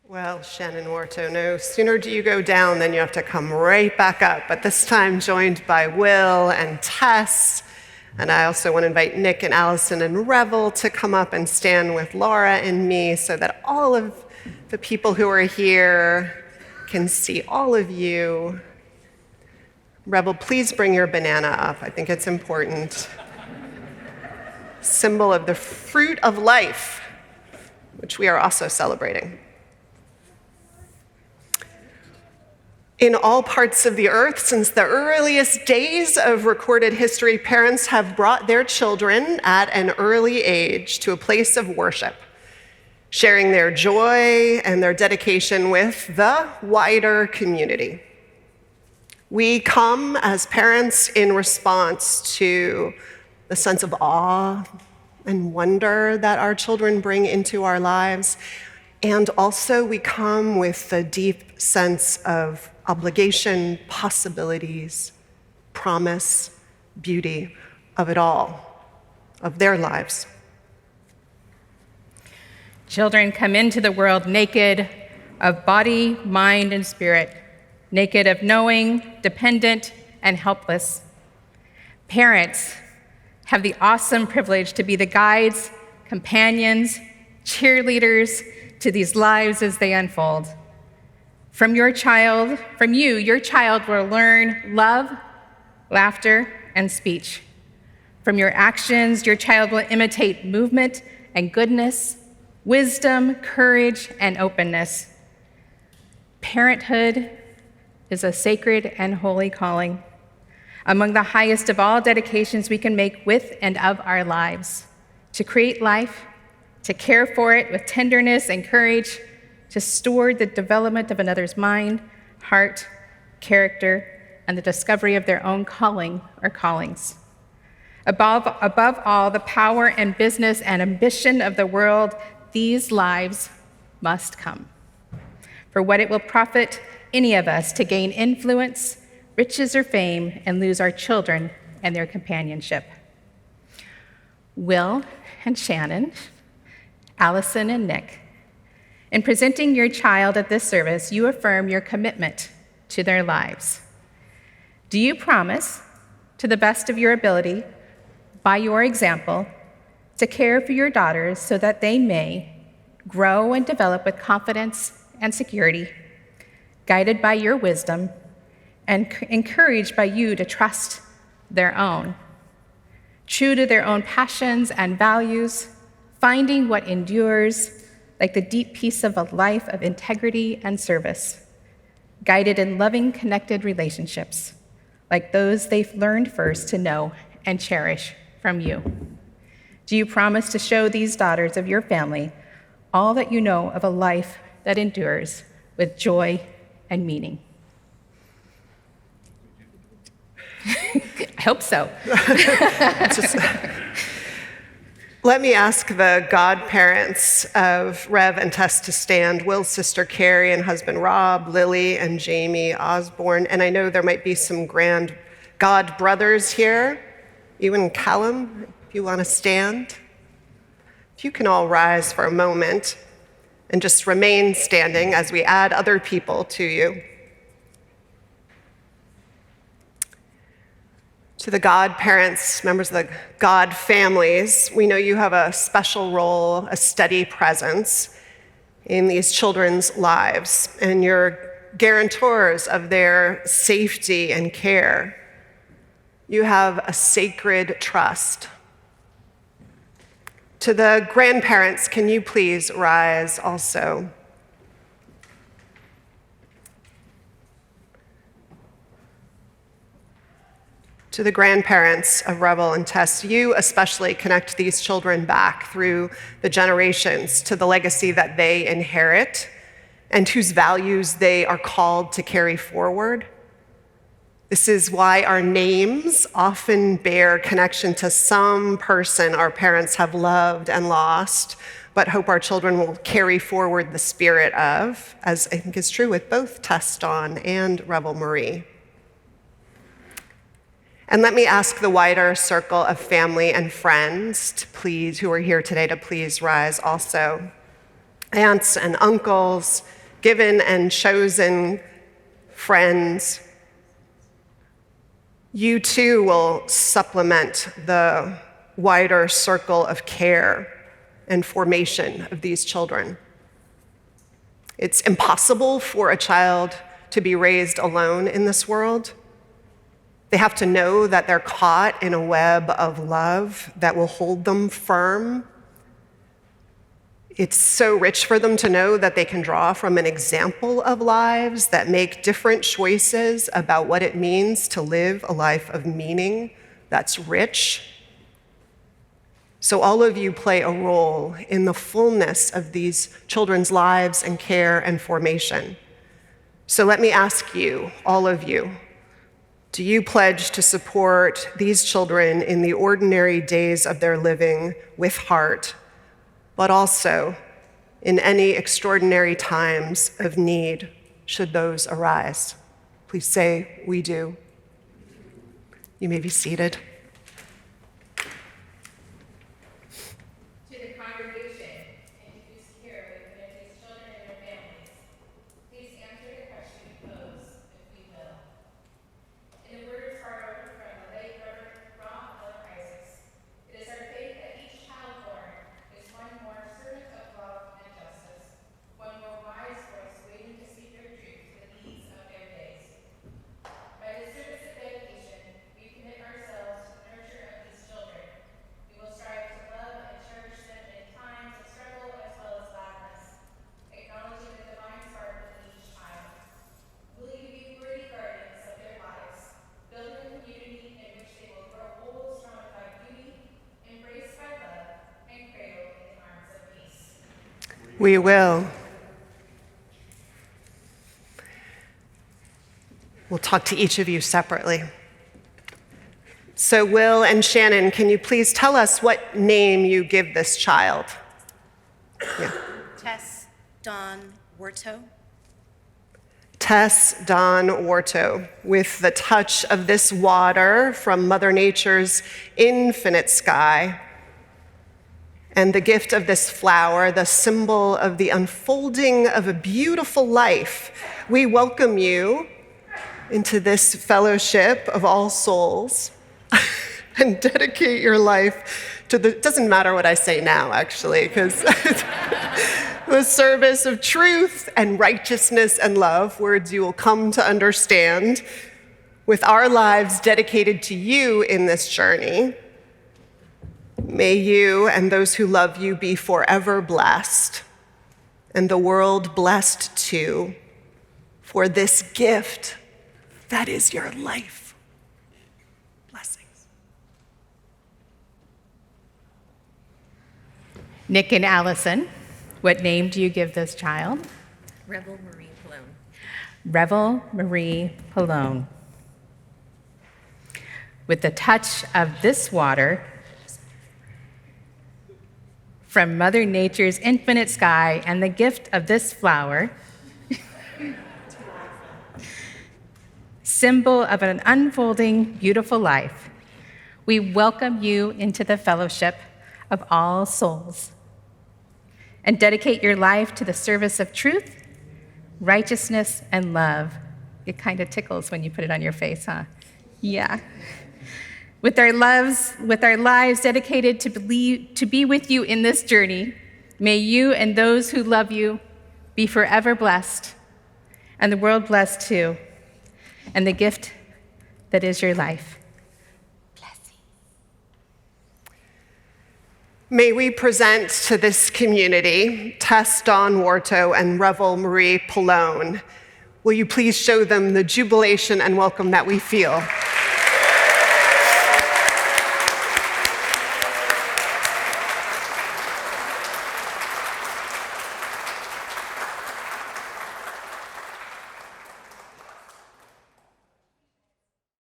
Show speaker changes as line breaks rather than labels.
Well, Shannon Warto, no sooner do you go down than you have to come right back up, but this time joined by Will and Tess. And I also want to invite Nick and Allison and Revel to come up and stand with Laura and me so that all of the people who are here can see all of you. Revel, please bring your banana up. I think it's important. Symbol of the fruit of life, which we are also celebrating. In all parts of the earth, since the earliest days of recorded history, parents have brought their children at an early age to a place of worship, sharing their joy and their dedication with the wider community. We come as parents in response to the sense of awe and wonder that our children bring into our lives, and also we come with the deep sense of obligation, possibilities, promise, beauty of it all, of their lives.
Children come into the world naked of body, mind, and spirit, naked of knowing, dependent, and helpless. Parents have the awesome privilege to be the guides, companions, cheerleaders to these lives as they unfold. From you, your child will learn love, laughter, and speech. From your actions, your child will imitate movement and goodness, wisdom, courage, and openness. Parenthood is a sacred and holy calling, among the highest of all dedications we can make with and of our lives, to create life, to care for it with tenderness and courage, to steward the development of another's mind, heart, character, and the discovery of their own calling or callings. Above all, the power and business and ambition of the world, these lives must come. For what it will profit any of us to gain influence, riches, or fame, and lose our children and their companionship. Will and Shannon, Allison and Nick, in presenting your child at this service, you affirm your commitment to their lives. Do you promise, to the best of your ability, by your example, to care for your daughters so that they may grow and develop with confidence and security, guided by your wisdom and encouraged by you to trust their own, true to their own passions and values, finding what endures, like the deep peace of a life of integrity and service, guided in loving, connected relationships, like those they've learned first to know and cherish from you? Do you promise to show these daughters of your family all that you know of a life that endures with joy and meaning? I hope so.
Let me ask the godparents of Rev and Tess to stand, Will's sister Carrie and husband Rob, Lily and Jamie Osborne, and I know there might be some grand god brothers here, you and Callum, if you want to stand. If you can all rise for a moment and just remain standing as we add other people to you. To the godparents, members of the God families, we know you have a special role, a steady presence in these children's lives, and you're guarantors of their safety and care. You have a sacred trust. To the grandparents, can you please rise also? To the grandparents of Revel and Tess, you especially connect these children back through the generations to the legacy that they inherit and whose values they are called to carry forward. This is why our names often bear connection to some person our parents have loved and lost, but hope our children will carry forward the spirit of, as I think is true with both Tess Dawn and Revel Marie. And let me ask the wider circle of family and friends to please, who are here today, to please rise also. Aunts and uncles, given and chosen friends, you too will supplement the wider circle of care and formation of these children. It's impossible for a child to be raised alone in this world. They have to know that they're caught in a web of love that will hold them firm. It's so rich for them to know that they can draw from an example of lives that make different choices about what it means to live a life of meaning that's rich. So all of you play a role in the fullness of these children's lives and care and formation. So let me ask you, all of you, do you pledge to support these children in the ordinary days of their living with heart, but also in any extraordinary times of need, should those arise? Please say, we do. You may be seated. We will. We'll talk to each of you separately. So Will and Shannon, can you please tell us what name you give this child? Yeah.
Tess Dawn Warto.
Tess Dawn Warto, with the touch of this water from Mother Nature's infinite sky, and the gift of this flower, the symbol of the unfolding of a beautiful life, we welcome you into this fellowship of all souls and dedicate your life to the, it doesn't matter what I say now, actually, because the service of truth and righteousness and love, words you will come to understand, with our lives dedicated to you in this journey. May you and those who love you be forever blessed, and the world blessed too, for this gift that is your life. Blessings.
Nick and Allison, what name do you give this child?
Revel Marie Pallone.
Revel Marie Pallone. With the touch of this water from Mother Nature's infinite sky and the gift of this flower, symbol of an unfolding, beautiful life, we welcome you into the fellowship of all souls and dedicate your life to the service of truth, righteousness, and love. It kind of tickles when you put it on your face, huh? Yeah. With our lives dedicated to be with you in this journey, may you and those who love you be forever blessed, and the world blessed too, and the gift that is your life. Blessing.
May we present to this community Tess Dawn Warto and Revel Marie Pallone. Will you please show them the jubilation and welcome that we feel?